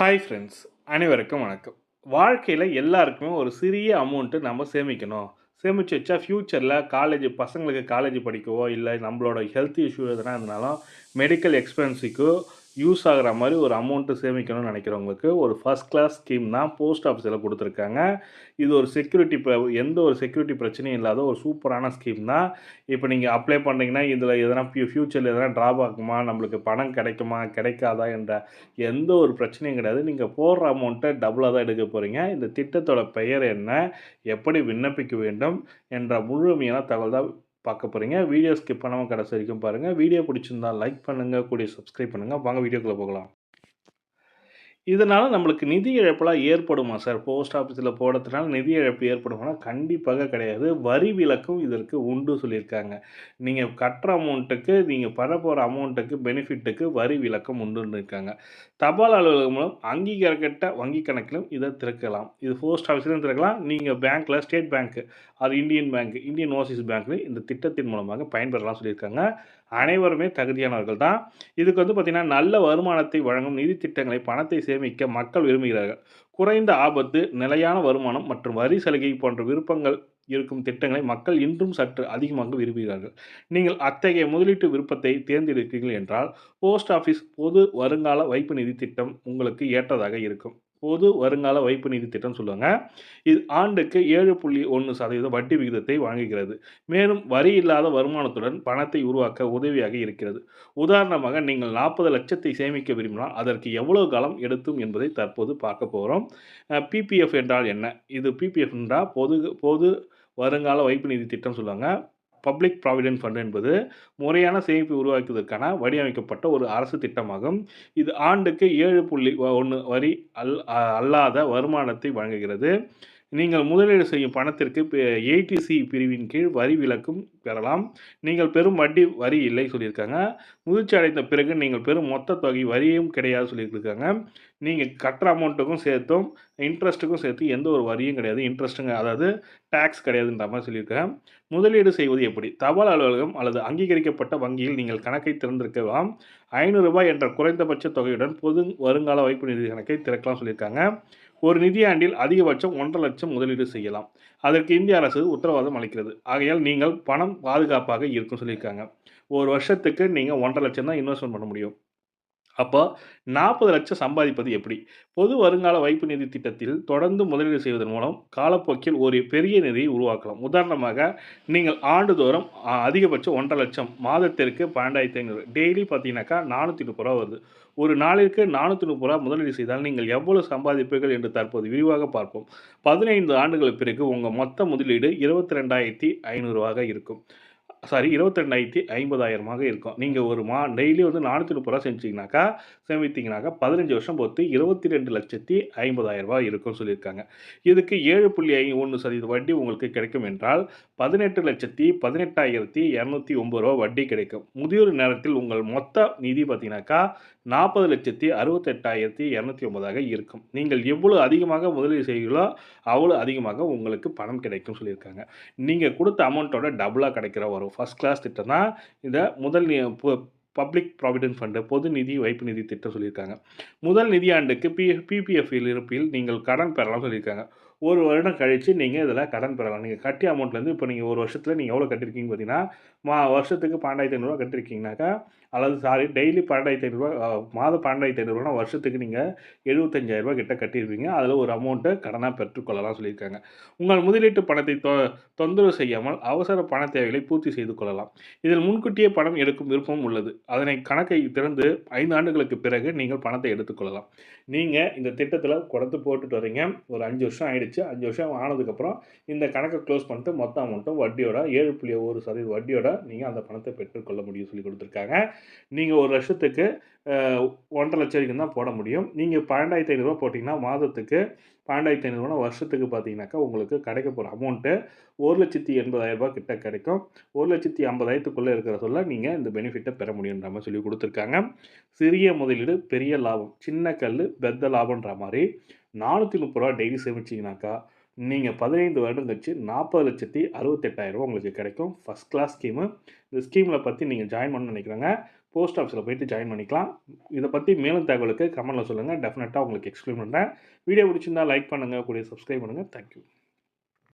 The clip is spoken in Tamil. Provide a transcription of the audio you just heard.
ஹாய் ஃப்ரெண்ட்ஸ், அனைவருக்கும் வணக்கம். வாழ்க்கையில எல்லாருக்குமே ஒரு சிறிய அமௌண்ட்டு நம்ம சேமிக்கணும். சேமிச்சு வச்சா ஃப்யூச்சர்ல பசங்களுக்கு காலேஜ் படிக்கவோ, இல்ல நம்மளோட ஹெல்த் இஷ்யூ எதுனா இருந்தாலும் மெடிக்கல் எக்ஸ்பென்ஸுக்கு யூஸ் ஆகுற மாரி ஒரு அமௌண்ட்டு சேமிக்கணும்னு நெனைக்கிறவங்களுக்கு ஒரு ஃபர்ஸ்ட் கிளாஸ் ஸ்கீம் தான் போஸ்ட் ஆஃபீஸில குடுத்துருக்காங்க. இது ஒரு எந்த ஒரு செக்யூரிட்டி பிரச்சனையும் இல்லாத ஒரு சூப்பரான ஸ்கீம் தான். இப்ப நீங்க அப்ளை பண்ணீங்கன்னா, இதில எதனா ஃப்யூச்சர்ல எதனா ட்ராப் ஆகுமா? நம்மளுக்கு பணம் கிடைக்குமா? கிடைக்காதா? என்ற எந்த ஒரு பிரச்சனையும் கிடையாது. நீங்க போடுற அமௌண்ட்ட டபுளா தான் எடுக்க போறீங்க. இந்த திட்டத்தோட பெயர் என்ன? எப்படி விண்ணப்பிக்க வேண்டும்? என்ற முழுமையான தகவல் தான் பார்க்க போறீங்க. வீடியோ ஸ்கிப் பண்ணாம கடைசி வரைக்கும் பாருங்க. வீடியோ பிடிச்சிருந்தா லைக் பண்ணுங்க. கூடயே சப்ஸ்கிரைப் பண்ணுங்க. வாங்க வீடியோக்குள்ள போகலாம். இதனால நம்மளுக்கு நிதி இழப்புலாம் ஏற்படுமா சார்? போஸ்ட் ஆஃபீஸில போடுறதுனால நிதி இழப்பு ஏற்படுமானா, கண்டிப்பாக கிடையாது. வரி விலக்கும் இதற்கு உண்டு சொல்லியிருக்காங்க. நீங்க கட்டுற அமௌண்ட்டுக்கு, நீங்க பெறப்போற அமௌண்ட்டுக்கு, பெனிஃபிட்டுக்கு வரி விலக்கம் உண்டுன்னு இருக்காங்க. தபால் அலுவலகம் மூலம் அங்கீகரிக்கப்பட்ட வங்கி கணக்கிலும் இத திறக்கலாம். இது போஸ்ட் ஆஃபீஸ்லயும் திறக்கலாம். நீங்க பேங்க்ல ஸ்டேட் பேங்க், அது இந்தியன் பேங்க், இந்தியன் ஓவர்சீஸ் பேங்க்ல இந்த திட்டத்தின் மூலமாக பயன்பெறலாம் சொல்லியிருக்காங்க. அனைவருமே தகுதியானவர்கள் தான். இதுக்கு பார்த்தீங்கன்னா, நல்ல வருமானத்தை வழங்கும் நிதி திட்டங்களை பணத்தை சேமிக்க மக்கள் விரும்புகிறார்கள். குறைந்த ஆபத்து, நிலையான வருமானம் மற்றும் வரி சலுகை போன்ற விருப்பங்கள் இருக்கும் திட்டங்களை மக்கள் இன்றும் சற்று அதிகமாக விரும்புகிறார்கள். நீங்கள் அத்தகைய முதலீட்டு விருப்பத்தை தேர்ந்தெடுக்கிறீர்கள் என்றால், போஸ்ட் ஆஃபீஸ் பொது வருங்கால வைப்பு நிதி திட்டம் உங்களுக்கு ஏற்றதாக இருக்கும். பொது வருங்கால வைப்பு நிதி திட்டம்னு சொல்லுவாங்க. இது ஆண்டுக்கு 7.1% வட்டி விகிதத்தை வழங்குகிறது. மேலும் வரி இல்லாத வருமானத்துடன் பணத்தை உருவாக்க உதவியாக இருக்கிறது. உதாரணமாக நீங்கள் 40,00,000 சேமிக்க விரும்பினால், அதற்கு எவ்வளவு காலம் எடுக்கும் என்பதை தற்போது பார்க்க போறோம். பிபிஎஃப் என்றால் என்ன? இது பிபிஎஃப் என்றால் பொது வருங்கால வைப்பு நிதி திட்டம் சொல்லுவாங்க. பப்ளிக் ப்ராவிடென்ட் ஃபண்ட் என்பது முறையான சேமிப்பை உருவாக்குவதற்கான வடிவமைக்கப்பட்ட ஒரு அரசு திட்டமாகும். இது ஆண்டுக்கு 7.1 வரி அல்லாத வருமானத்தை வழங்குகிறது. நீங்கள் முதலீடு செய்யும் பணத்திற்கு 80சி பிரிவின் கீழ் வரி விலக்கும் பெறலாம். நீங்கள் பெறும் வட்டி வரி இல்லை சொல்லியிருக்காங்க. முதிர்ச்சி அடைந்த பிறகு நீங்கள் பெறும் மொத்த தொகை வரியும் கிடையாது சொல்லியிருக்காங்க. நீங்க கட்டுற அமௌண்ட்டுக்கும் சேர்த்தும், இன்ட்ரெஸ்ட்டுக்கும் சேர்த்து எந்த ஒரு வரியும் கிடையாது. இன்ட்ரெஸ்ட்டுங்க அதாவது டாக்ஸ் கிடையாதுன்ற மாரி சொல்லியிருக்கேன். முதலீடு செய்வது எப்படி? தபால் அலுவலகம் அல்லது அங்கீகரிக்கப்பட்ட வங்கியில் நீங்கள் கணக்கை திறந்திருக்கலாம். ரூ. 500 என்ற குறைந்தபட்ச தொகையுடன் பொது வருங்கால வைப்பு நிதி கணக்கை திறக்கலாம் சொல்லியிருக்காங்க. ஒரு நிதியாண்டில் அதிகபட்சம் 1,50,000 முதலீடு செய்யலாம். அதற்கு இந்திய அரசு உத்தரவாதம் அளிக்கிறது. ஆகையால் நீங்கள் பணம் பாதுகாப்பாக இருக்கும் சொல்லியிருக்காங்க. 1 வருஷத்துக்கு நீங்க 1,50,000 தான் இன்வெஸ்ட்மென்ட் பண்ண முடியும். அப்போ 40,00,000 சம்பாதிப்பது எப்படி? பொது வருங்கால வைப்பு நிதி திட்டத்தில் தொடர்ந்து முதலீடு செய்வதன் மூலம் காலப்போக்கில் ஒரு பெரிய நிதியை உருவாக்கலாம். உதாரணமாக, நீங்கள் ஆண்டுதோறும் அதிகபட்சம் 1,50,000 மாதத்திற்கு 12,500 டெய்லி பார்த்தீங்கன்னாக்கா ரூ. 430 வருது. ஒரு நாளிற்கு ரூ. 430 முதலீடு செய்தால் நீங்கள் எவ்வளவு சம்பாதிப்பீர்கள் என்று தற்போது விரிவாக பார்ப்போம். 15 ஆண்டுகளுக்கு பிறகு உங்க மொத்த முதலீடு ரூ. 22,500 இருக்கும். 22,50,000 இருக்கும். நீங்க ஒரு டெய்லி வந்து ரூ. 430 சேமித்தீங்கனாக்கா 15 வருஷம் பொறுத்து ரூ. 22,50,000 இருக்கும்னு சொல்லியிருக்காங்க. இதுக்கு 7.1% வட்டி உங்களுக்கு கிடைக்கும் என்றால், ரூ. 18,18,209 வட்டி கிடைக்கும். முதியோர் நேரத்தில் உங்கள் மொத்த நிதி பார்த்தீங்கன்னாக்கா, ரூ. 40,68,209 இருக்கும். நீங்கள் எவ்வளவு அதிகமாக முதலீடு செய்கிறீர்களோ, அவ்வளவு அதிகமாக உங்களுக்கு பணம் கிடைக்கும்னு சொல்லியிருக்காங்க. நீங்க குடுத்த அமௌண்ட்டோட டபுளா கிடைக்கிற ஒரு ஃபர்ஸ்ட் கிளாஸ் திட்டம் தான் இந்த முதல் நி பு பப்ளிக் ப்ராவிடென்ட் ஃபண்ட் பொது நிதி வைப்பு நிதி திட்டம் சொல்லியிருக்காங்க. முதல் நிதியாண்டுக்கு பிபிஎஃப் இருப்பில் நீங்கள் கடன் பெறலாம்னு சொல்லியிருக்காங்க. 1 வருடம் கழிச்சு நீங்க இதில கடன் பெறலாம். நீங்க கட்டிய அமௌண்ட்லேருந்து இப்போ நீங்க 1 வருஷத்துல நீங்க எவ்வளோ கட்டியிருக்கீங்கன்னு பார்த்தீங்கன்னா, வருஷத்துக்கு ரூ. 12,500 கட்டியிருக்கீங்கனாக்கா, அல்லது டெய்லி ரூ. 12,500 மாதம் ரூ. 12,500னா வருஷத்துக்கு நீங்க ரூ. 75,000 கிட்ட கட்டியிருப்பீங்க. அதில ஒரு அமௌண்ட்ட கடனா பெற்றுக்கொள்ளலாம் சொல்லியிருக்காங்க. உங்கள் முதலீட்டு பணத்தை தொந்தரவு செய்யாமல் அவசர பண தேவைகளை பூர்த்தி செய்து கொள்ளலாம். இதில் முன்கூட்டியே பணம் எடுக்கும் விருப்பமும் உள்ளது. அதனை கணக்கை திறந்து 5 ஆண்டுகளுக்கு பிறகு நீங்கள் பணத்தை எடுத்துக்கொள்ளலாம். நீங்க இந்த திட்டத்தில கொடத்து போட்டுட்டு வரீங்க. ஒரு 5 வருஷம் ஆயிடுச்சு. 5 வருஷம் ஆனதுக்கப்புறம் இந்த கணக்க க்ளோஸ் பண்ணிட்டு மொத்த அமௌண்ட்டும் வட்டியோட 7.1% வட்டியோட நீங்க அந்த பணத்தை பெற்றுக்கொள்ள முடியும்னு சொல்லிக் குடுத்துருக்காங்க. நீங்க 1 வருஷத்துக்கு 1,50,000 வரைக்கும் தான் போட முடியும். நீங்க ரூ. 12,500 போட்டீங்கன்னா, மாதத்துக்கு ரூ. 12,500 வருஷத்துக்கு பார்த்தீங்கன்னாக்கா, உங்களுக்கு கிடைக்க போற அமௌண்ட்டு ரூ. 1,80,000 கிட்ட கிடைக்கும். 1,50,000க்குள்ள இருக்கிற சொல்ல நீங்க இந்த பெனிஃபிட்ட பெற முடியுன்ற மாரி சொல்லிக் குடுத்துருக்காங்க. சிறிய முதலீடு பெரிய லாபம். சின்ன கல்லு பெத்த லாபம்ன்ற மாரி ரூ. 430 டெய்லி சேமிச்சீங்கனாக்கா, நீங்க 15 வருடம் கழிச்சு ரூ. 40,68,000 உங்களுக்கு கிடைக்கும். First class scheme. இந்த ஸ்கீம்ல பத்தி நீங்க ஜாயின் பண்ணணும்னு நினைக்கிறவங்க, போஸ்ட் ஆஃபீஸில் போயிட்டு ஜாயின் பண்ணிக்கலாம். இதை பற்றி மேலும் தகவலுக்கு கமெண்ட்டில் சொல்லுங்கள். டெஃபினட்டாக உங்களுக்கு எக்ஸ்பிளைன் பண்ணுறேன். வீடியோ பிடிச்சிருந்தா லைக் பண்ணுங்கள், கூடிய சப்ஸ்கிரைப் பண்ணுங்கள். தேங்க்யூ.